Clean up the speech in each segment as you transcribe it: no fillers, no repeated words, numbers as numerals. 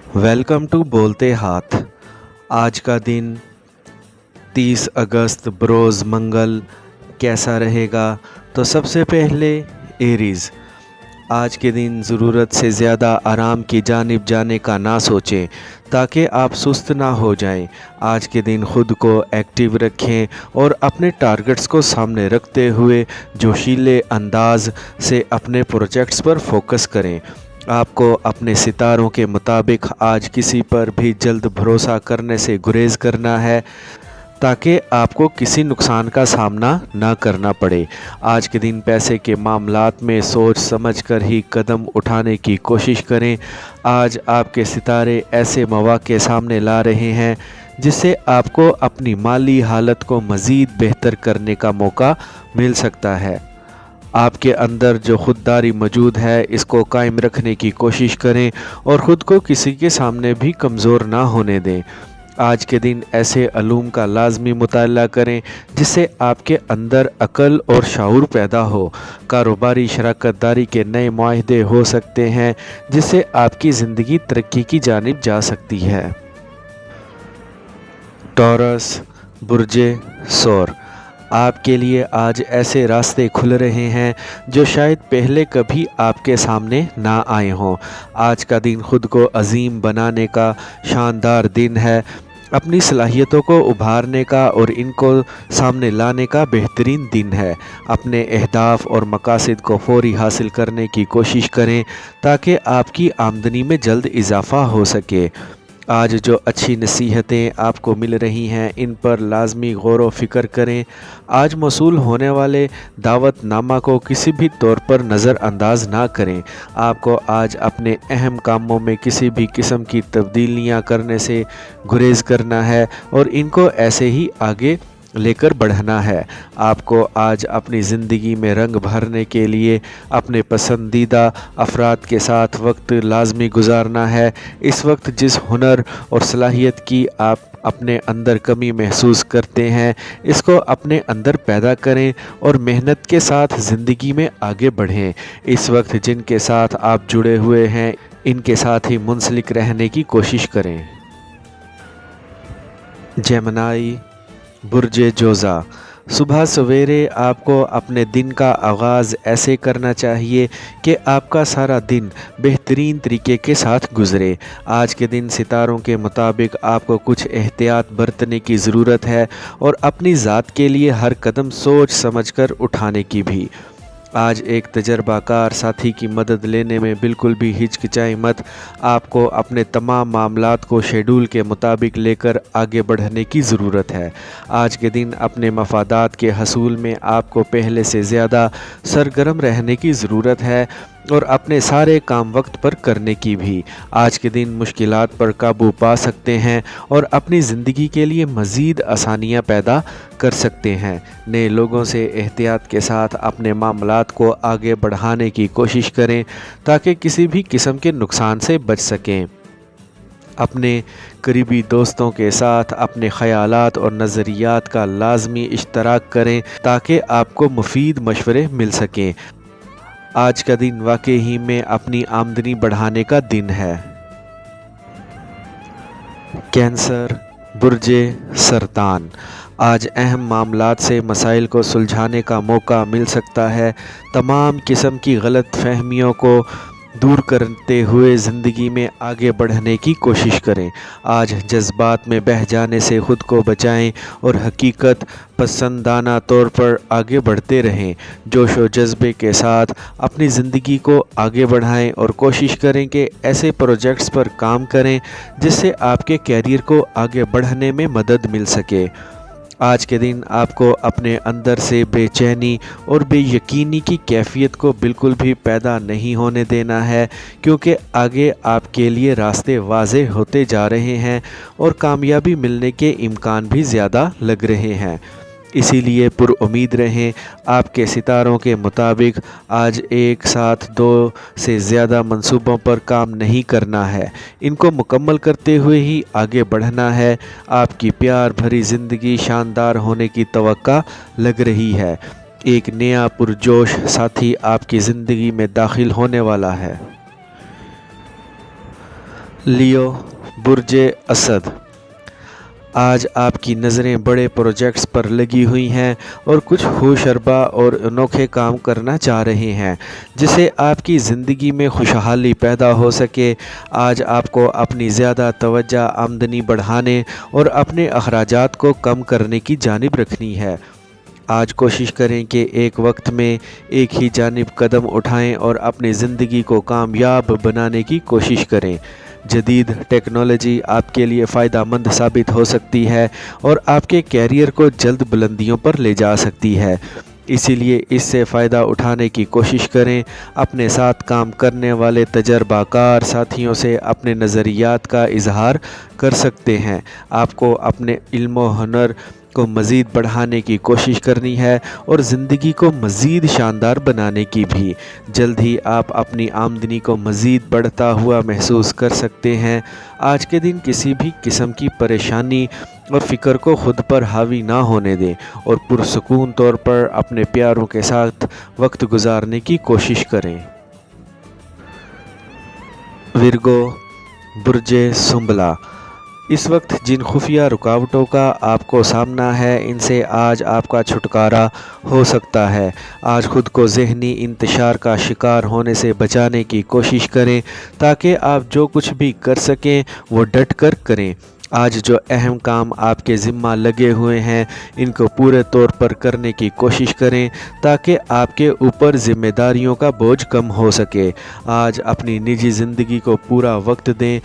Welcome to बोलते हाथ। आज का दिन 30 अगस्त बरोज़ मंगल कैसा रहेगा? तो सबसे पहले एरीज़, आज के दिन ज़रूरत से ज़्यादा आराम की जानिब जाने का ना सोचें ताकि आप सुस्त ना हो जाएं। आज के दिन ख़ुद को एक्टिव रखें और अपने टारगेट्स को सामने रखते हुए जोशीले अंदाज से अपने प्रोजेक्ट्स पर फोकस करें। आपको अपने सितारों के मुताबिक आज किसी पर भी जल्द भरोसा करने से गुरेज करना है ताकि आपको किसी नुकसान का सामना ना करना पड़े। आज के दिन पैसे के मामलात में सोच समझ कर ही कदम उठाने की कोशिश करें। आज आपके सितारे ऐसे मौके सामने ला रहे हैं जिससे आपको अपनी माली हालत को मज़ीद बेहतर करने का मौका मिल सकता है। आपके अंदर जो खुददारी मौजूद है इसको कायम रखने की कोशिश करें और ख़ुद को किसी के सामने भी कमज़ोर ना होने दें। आज के दिन ऐसे अलूम का लाजमी मुताला करें जिससे आपके अंदर अक्ल और शाऊर पैदा हो। कारोबारी शराकत दारी के नए मुआहदे हो सकते हैं जिससे आपकी ज़िंदगी तरक्की की जानिब जा सकती है। टॉरस, बुर्जे सौर, आपके लिए आज ऐसे रास्ते खुल रहे हैं जो शायद पहले कभी आपके सामने ना आए हों। आज का दिन खुद को अजीम बनाने का शानदार दिन है। अपनी सलाहियतों को उभारने का और इनको सामने लाने का बेहतरीन दिन है। अपने अहदाफ और मकासद को फौरी हासिल करने की कोशिश करें ताकि आपकी आमदनी में जल्द इजाफ़ा हो सके। आज जो अच्छी नसीहतें आपको मिल रही हैं इन पर लाजमी गौर व फिक्र करें। आज मौसूल होने वाले दावतनामा को किसी भी तौर पर नज़रअंदाज ना करें। आपको आज अपने अहम कामों में किसी भी किस्म की तब्दीलियां करने से गुरेज करना है और इनको ऐसे ही आगे लेकर बढ़ना है। आपको आज अपनी ज़िंदगी में रंग भरने के लिए अपने पसंदीदा अफराद के साथ वक्त लाजमी गुजारना है। इस वक्त जिस हुनर और सलाहियत की आप अपने अंदर कमी महसूस करते हैं इसको अपने अंदर पैदा करें और मेहनत के साथ ज़िंदगी में आगे बढ़ें। इस वक्त जिनके साथ आप जुड़े हुए हैं इनके साथ ही मुंसलिक रहने की कोशिश करें। जेमिनी, बुर्जे जोज़ा, सुबह सवेरे आपको अपने दिन का आगाज़ ऐसे करना चाहिए कि आपका सारा दिन बेहतरीन तरीके के साथ गुज़रे। आज के दिन सितारों के मुताबिक आपको कुछ एहतियात बरतने की ज़रूरत है और अपनी ज़ात के लिए हर कदम सोच समझकर उठाने की भी। आज एक तजर्बाकार साथी की मदद लेने में बिल्कुल भी हिचकिचाएं मत। आपको अपने तमाम मामलात को शेड्यूल के मुताबिक लेकर आगे बढ़ने की ज़रूरत है। आज के दिन अपने मफादात के हसूल में आपको पहले से ज़्यादा सरगर्म रहने की ज़रूरत है और अपने सारे काम वक्त पर करने की भी। आज के दिन मुश्किलात पर काबू पा सकते हैं और अपनी ज़िंदगी के लिए मज़ीद आसानियाँ पैदा कर सकते हैं। नए लोगों से एहतियात के साथ अपने मामलात को आगे बढ़ाने की कोशिश करें ताकि किसी भी किस्म के नुकसान से बच सकें। अपने करीबी दोस्तों के साथ अपने ख़यालात और नज़रियात का लाजमी इश्तराक करें ताकि आपको मुफीद मशवरे मिल सकें। आज का दिन वाकई ही में अपनी आमदनी बढ़ाने का दिन है। कैंसर, बुर्जे सरतान, आज अहम मामलात से मसाइल को सुलझाने का मौका मिल सकता है। तमाम किस्म की गलत फहमियों को दूर करते हुए ज़िंदगी में आगे बढ़ने की कोशिश करें। आज जज्बात में बह जाने से ख़ुद को बचाएं और हकीकत पसंदाना तौर पर आगे बढ़ते रहें। जोश व जज्बे के साथ अपनी ज़िंदगी को आगे बढ़ाएं और कोशिश करें कि ऐसे प्रोजेक्ट्स पर काम करें जिससे आपके कैरियर को आगे बढ़ने में मदद मिल सके। आज के दिन आपको अपने अंदर से बेचैनी और बेयकीनी की कैफियत को बिल्कुल भी पैदा नहीं होने देना है क्योंकि आगे आपके लिए रास्ते वाज़ेह होते जा रहे हैं और कामयाबी मिलने के इम्कान भी ज़्यादा लग रहे हैं। इसीलिए पुरुम्मीद रहें। आपके सितारों के मुताबिक आज एक साथ 2 से ज़्यादा मंसूबों पर काम नहीं करना है, इनको मुकम्मल करते हुए ही आगे बढ़ना है। आपकी प्यार भरी ज़िंदगी शानदार होने की तवक्का लग रही है। एक नया पुरजोश साथी आपकी ज़िंदगी में दाखिल होने वाला है। लियो बुर्ज असद, आज आपकी नज़रें बड़े प्रोजेक्ट्स पर लगी हुई हैं और कुछ होशरबा और अनोखे काम करना चाह रहे हैं जिससे आपकी ज़िंदगी में खुशहाली पैदा हो सके। आज आपको अपनी ज़्यादा तवज्जो आमदनी बढ़ाने और अपने अखराजात को कम करने की जानिब रखनी है। आज कोशिश करें कि एक वक्त में एक ही जानिब कदम उठाएं और अपनी ज़िंदगी को कामयाब बनाने की कोशिश करें। जदीद टेक्नोलॉजी आपके लिए फ़ायदा मंद साबित हो सकती है और आपके कैरियर को जल्द बुलंदियों पर ले जा सकती है, इसीलिए इससे फ़ायदा उठाने की कोशिश करें। अपने साथ काम करने वाले तजर्बाकार साथियों से अपने नज़रियात का इजहार कर सकते हैं। आपको अपने इल्म व हुनर को मज़ीद बढ़ाने की कोशिश करनी है और ज़िंदगी को मज़ीद शानदार बनाने की भी। जल्द ही आप अपनी आमदनी को मज़ीद बढ़ता हुआ महसूस कर सकते हैं। आज के दिन किसी भी किस्म की परेशानी और फ़िक्र को ख़ुद पर हावी ना होने दें और पुरसुकून तौर पर अपने प्यारों के साथ वक्त गुजारने की कोशिश करें। विर्गो बुर्ज सुंबला, इस वक्त जिन खुफिया रुकावटों का आपको सामना है इनसे आज आपका छुटकारा हो सकता है। आज ख़ुद को ज़हनी इंतशार का शिकार होने से बचाने की कोशिश करें ताकि आप जो कुछ भी कर सकें वो डट कर करें। आज जो अहम काम आपके ज़िम्मा लगे हुए हैं इनको पूरे तौर पर करने की कोशिश करें ताकि आपके ऊपर ज़िम्मेदारियों का बोझ कम हो सके। आज अपनी निजी ज़िंदगी को पूरा वक्त दें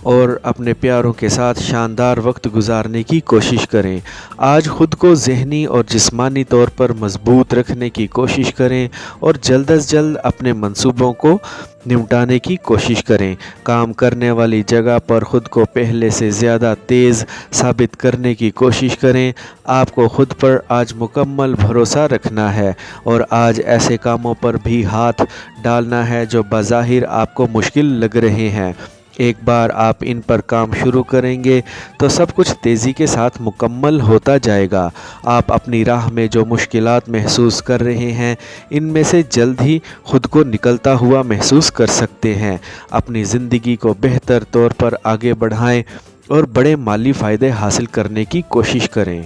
और अपने प्यारों के साथ शानदार वक्त गुजारने की कोशिश करें। आज ख़ुद को ज़हनी और जिस्मानी तौर पर मजबूत रखने की कोशिश करें और जल्द अज जल्द अपने मंसूबों को निपटाने की कोशिश करें। काम करने वाली जगह पर ख़ुद को पहले से ज़्यादा तेज़ साबित करने की कोशिश करें। आपको ख़ुद पर आज मुकम्मल भरोसा रखना है और आज ऐसे कामों पर भी हाथ डालना है जो बज़ाहिर आपको मुश्किल लग रहे हैं। एक बार आप इन पर काम शुरू करेंगे तो सब कुछ तेज़ी के साथ मुकम्मल होता जाएगा। आप अपनी राह में जो मुश्किलात महसूस कर रहे हैं इनमें से जल्द ही ख़ुद को निकलता हुआ महसूस कर सकते हैं। अपनी ज़िंदगी को बेहतर तौर पर आगे बढ़ाएं और बड़े माली फ़ायदे हासिल करने की कोशिश करें।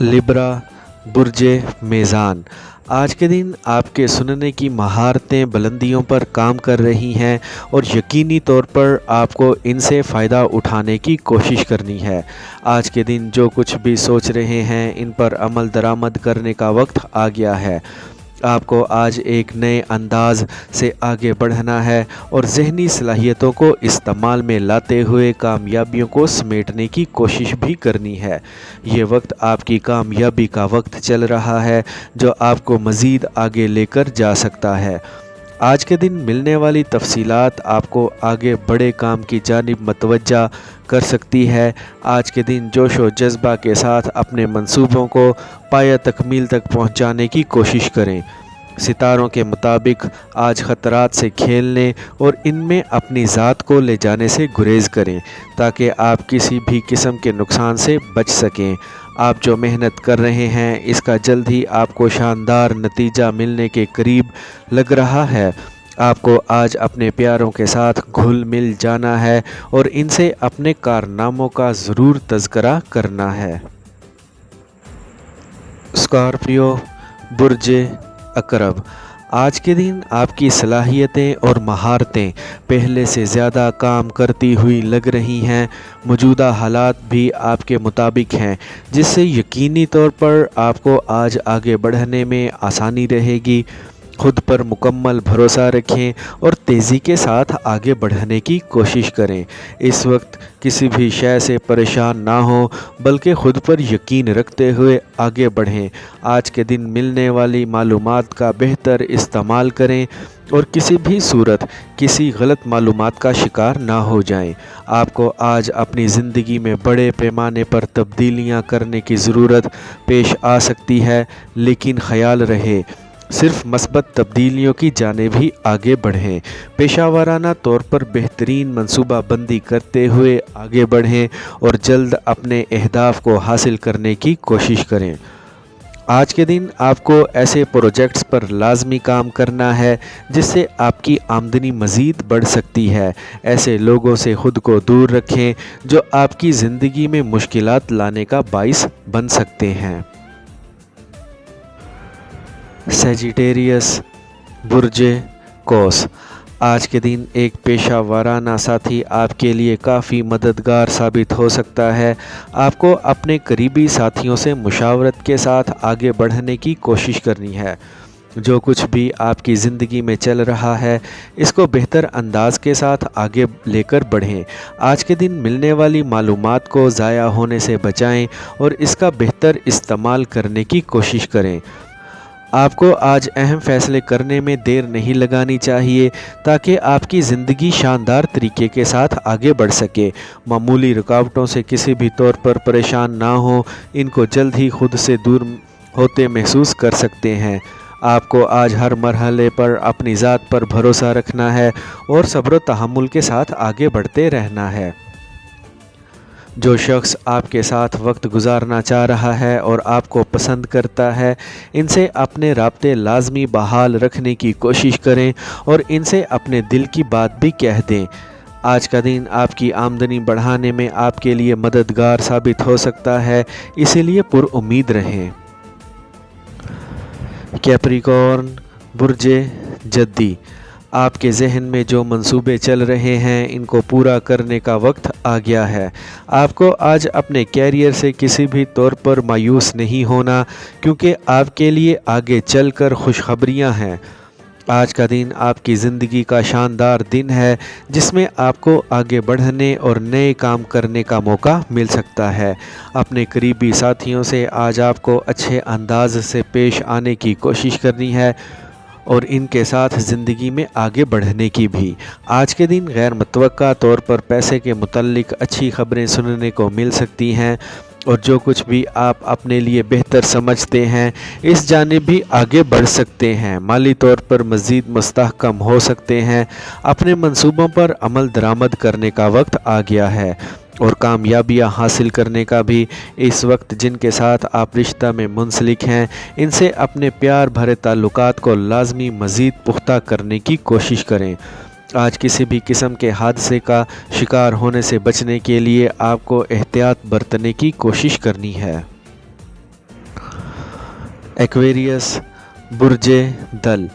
लिब्रा बुर्ज मेज़ान, आज के दिन आपके सुनने की महारतें बुलंदियों पर काम कर रही हैं और यकीनी तौर पर आपको इनसे फ़ायदा उठाने की कोशिश करनी है। आज के दिन जो कुछ भी सोच रहे हैं इन पर अमल दरामद करने का वक्त आ गया है। आपको आज एक नए अंदाज से आगे बढ़ना है और ज़हनी सलाहियतों को इस्तेमाल में लाते हुए कामयाबियों को समेटने की कोशिश भी करनी है। ये वक्त आपकी कामयाबी का वक्त चल रहा है जो आपको मज़ीद आगे लेकर जा सकता है। आज के दिन मिलने वाली तफसीलात आपको आगे बड़े काम की जानिब मतवज्जा कर सकती है। आज के दिन जोश व जज्बा के साथ अपने मंसूबों को पाया तकमील तक पहुंचाने की कोशिश करें। सितारों के मुताबिक आज ख़तरात से खेलने और इनमें अपनी ज़ात को ले जाने से गुरेज़ करें ताकि आप किसी भी किस्म के नुकसान से बच सकें। आप जो मेहनत कर रहे हैं इसका जल्द ही आपको शानदार नतीजा मिलने के करीब लग रहा है। आपको आज अपने प्यारों के साथ घुल मिल जाना है और इनसे अपने कारनामों का ज़रूर तज़किरा करना है। स्कॉर्पियो बुर्ज अकरब, आज के दिन आपकी सलाहियतें और महारतें पहले से ज़्यादा काम करती हुई लग रही हैं। मौजूदा हालात भी आपके मुताबिक हैं जिससे यकीनी तौर पर आपको आज आगे बढ़ने में आसानी रहेगी। खुद पर मुकम्मल भरोसा रखें और तेज़ी के साथ आगे बढ़ने की कोशिश करें। इस वक्त किसी भी शय से परेशान ना हो बल्कि ख़ुद पर यकीन रखते हुए आगे बढ़ें। आज के दिन मिलने वाली मालूमात का बेहतर इस्तेमाल करें और किसी भी सूरत किसी गलत मालूमात का शिकार ना हो जाएं। आपको आज अपनी ज़िंदगी में बड़े पैमाने पर तब्दीलियां करने की ज़रूरत पेश आ सकती है, लेकिन ख्याल रहे सिर्फ मस्बत तब्दीलियों की जानिब ही आगे बढ़ें। पेशावराना तौर पर बेहतरीन मंसूबा बंदी करते हुए आगे बढ़ें और जल्द अपने अहदाफ को हासिल करने की कोशिश करें। آج کے دن آپ کو ایسے پروجیکٹس پر لازمی کام کرنا ہے جس سے آپ کی آمدنی مزید بڑھ سکتی ہے۔ ایسے لوگوں سے خود کو دور رکھیں جو آپ کی زندگی میں مشکلات لانے کا باعث بن سکتے ہیں۔ سیجیٹیریس، برج قوس، آج کے دن ایک پیشہ ورانہ ساتھی آپ کے لیے کافی مددگار ثابت ہو سکتا ہے۔ آپ کو اپنے قریبی ساتھیوں سے مشاورت کے ساتھ آگے بڑھنے کی کوشش کرنی ہے۔ جو کچھ بھی آپ کی زندگی میں چل رہا ہے اس کو بہتر انداز کے ساتھ آگے لے کر بڑھیں۔ آج کے دن ملنے والی معلومات کو ضائع ہونے سے بچائیں اور اس کا بہتر استعمال کرنے کی کوشش کریں۔ آپ کو آج اہم فیصلے کرنے میں دیر نہیں لگانی چاہیے تاکہ آپ کی زندگی شاندار طریقے کے ساتھ آگے بڑھ سکے۔ معمولی رکاوٹوں سے کسی بھی طور پر پریشان نہ ہوں، ان کو جلد ہی خود سے دور ہوتے محسوس کر سکتے ہیں۔ آپ کو آج ہر مرحلے پر اپنی ذات پر بھروسہ رکھنا ہے اور صبر و تحمل کے ساتھ آگے بڑھتے رہنا ہے۔ جو شخص آپ کے ساتھ وقت گزارنا چاہ رہا ہے اور آپ کو پسند کرتا ہے، ان سے اپنے رابطے لازمی بحال رکھنے کی کوشش کریں اور ان سے اپنے دل کی بات بھی کہہ دیں۔ آج کا دن آپ کی آمدنی بڑھانے میں آپ کے لیے مددگار ثابت ہو سکتا ہے، اسی لیے پر امید رہیں۔ کیپریکارن، برج جدی، آپ کے ذہن میں جو منصوبے چل رہے ہیں ان کو پورا کرنے کا وقت آ گیا ہے۔ آپ کو آج اپنے کیریئر سے کسی بھی طور پر مایوس نہیں ہونا کیونکہ آپ کے لیے آگے چل کر خوشخبریاں ہیں۔ آج کا دن آپ کی زندگی کا شاندار دن ہے جس میں آپ کو آگے بڑھنے اور نئے کام کرنے کا موقع مل سکتا ہے۔ اپنے قریبی ساتھیوں سے آج آپ کو اچھے انداز سے پیش آنے کی کوشش کرنی ہے اور ان کے ساتھ زندگی میں آگے بڑھنے کی بھی۔ آج کے دن غیر متوقع طور پر پیسے کے متعلق اچھی خبریں سننے کو مل سکتی ہیں اور جو کچھ بھی آپ اپنے لیے بہتر سمجھتے ہیں اس جانب بھی آگے بڑھ سکتے ہیں۔ مالی طور پر مزید مستحکم ہو سکتے ہیں۔ اپنے منصوبوں پر عمل درآمد کرنے کا وقت آ گیا ہے اور کامیابیاں حاصل کرنے کا بھی۔ اس وقت جن کے ساتھ آپ رشتہ میں منسلک ہیں ان سے اپنے پیار بھرے تعلقات کو لازمی مزید پختہ کرنے کی کوشش کریں۔ آج کسی بھی قسم کے حادثے کا شکار ہونے سے بچنے کے لیے آپ کو احتیاط برتنے کی کوشش کرنی ہے۔ ایکویریس، برج دل،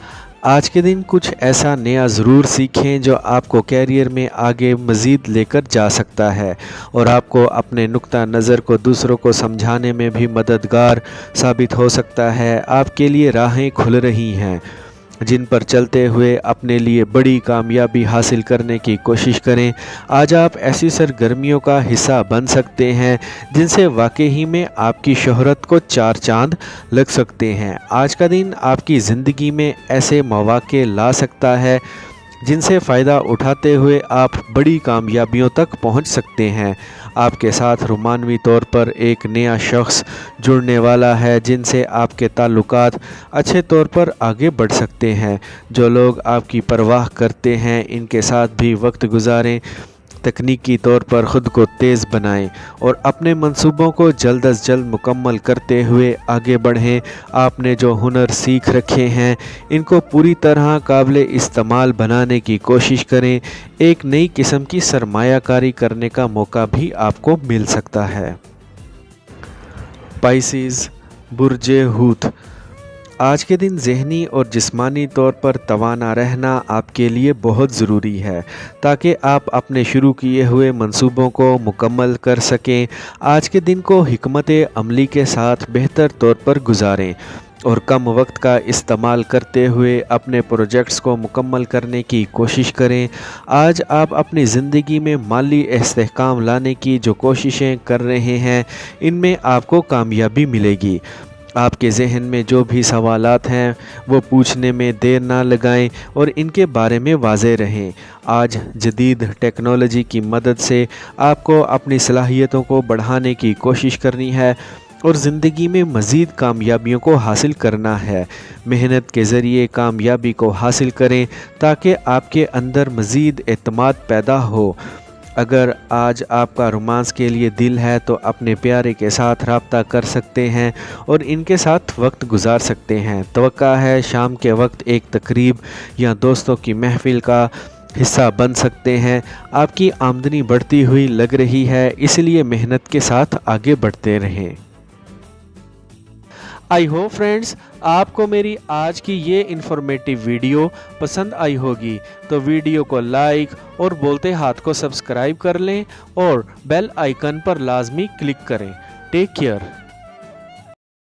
آج کے دن کچھ ایسا نیا ضرور سیکھیں جو آپ کو کیریئر میں آگے مزید لے کر جا سکتا ہے اور آپ کو اپنے نقطہ نظر کو دوسروں کو سمجھانے میں بھی مددگار ثابت ہو سکتا ہے۔ آپ کے لیے راہیں کھل رہی ہیں جن پر چلتے ہوئے اپنے لیے بڑی کامیابی حاصل کرنے کی کوشش کریں۔ آج آپ ایسی سرگرمیوں کا حصہ بن سکتے ہیں جن سے واقعی میں آپ کی شہرت کو چار چاند لگ سکتے ہیں۔ آج کا دن آپ کی زندگی میں ایسے مواقع لا سکتا ہے جن سے فائدہ اٹھاتے ہوئے آپ بڑی کامیابیوں تک پہنچ سکتے ہیں۔ آپ کے ساتھ رومانوی طور پر ایک نیا شخص جڑنے والا ہے جن سے آپ کے تعلقات اچھے طور پر آگے بڑھ سکتے ہیں۔ جو لوگ آپ کی پرواہ کرتے ہیں ان کے ساتھ بھی وقت گزاریں۔ تکنیکی طور پر خود کو تیز بنائیں اور اپنے منصوبوں کو جلد از جلد مکمل کرتے ہوئے آگے بڑھیں۔ آپ نے جو ہنر سیکھ رکھے ہیں ان کو پوری طرح قابل استعمال بنانے کی کوشش کریں۔ ایک نئی قسم کی سرمایہ کاری کرنے کا موقع بھی آپ کو مل سکتا ہے۔ پائسیز، برج حوت، آج کے دن ذہنی اور جسمانی طور پر توانا رہنا آپ کے لیے بہت ضروری ہے تاکہ آپ اپنے شروع کیے ہوئے منصوبوں کو مکمل کر سکیں۔ آج کے دن کو حکمت عملی کے ساتھ بہتر طور پر گزاریں اور کم وقت کا استعمال کرتے ہوئے اپنے پروجیکٹس کو مکمل کرنے کی کوشش کریں۔ آج آپ اپنی زندگی میں مالی استحکام لانے کی جو کوششیں کر رہے ہیں ان میں آپ کو کامیابی ملے گی۔ آپ کے ذہن میں جو بھی سوالات ہیں وہ پوچھنے میں دیر نہ لگائیں اور ان کے بارے میں واضح رہیں۔ آج جدید ٹیکنالوجی کی مدد سے آپ کو اپنی صلاحیتوں کو بڑھانے کی کوشش کرنی ہے اور زندگی میں مزید کامیابیوں کو حاصل کرنا ہے۔ محنت کے ذریعے کامیابی کو حاصل کریں تاکہ آپ کے اندر مزید اعتماد پیدا ہو۔ اگر آج آپ کا رومانس کے لیے دل ہے تو اپنے پیارے کے ساتھ رابطہ کر سکتے ہیں اور ان کے ساتھ وقت گزار سکتے ہیں۔ توقع ہے شام کے وقت ایک تقریب یا دوستوں کی محفل کا حصہ بن سکتے ہیں۔ آپ کی آمدنی بڑھتی ہوئی لگ رہی ہے، اس لیے محنت کے ساتھ آگے بڑھتے رہیں۔ آئی ہوپ فرینڈز آپ کو میری آج کی یہ انفارمیٹیو ویڈیو پسند آئی ہوگی، تو ویڈیو کو لائک اور بولتے ہاتھ کو سبسکرائب کر لیں اور بیل آئیکن پر لازمی کلک کریں۔ Take care.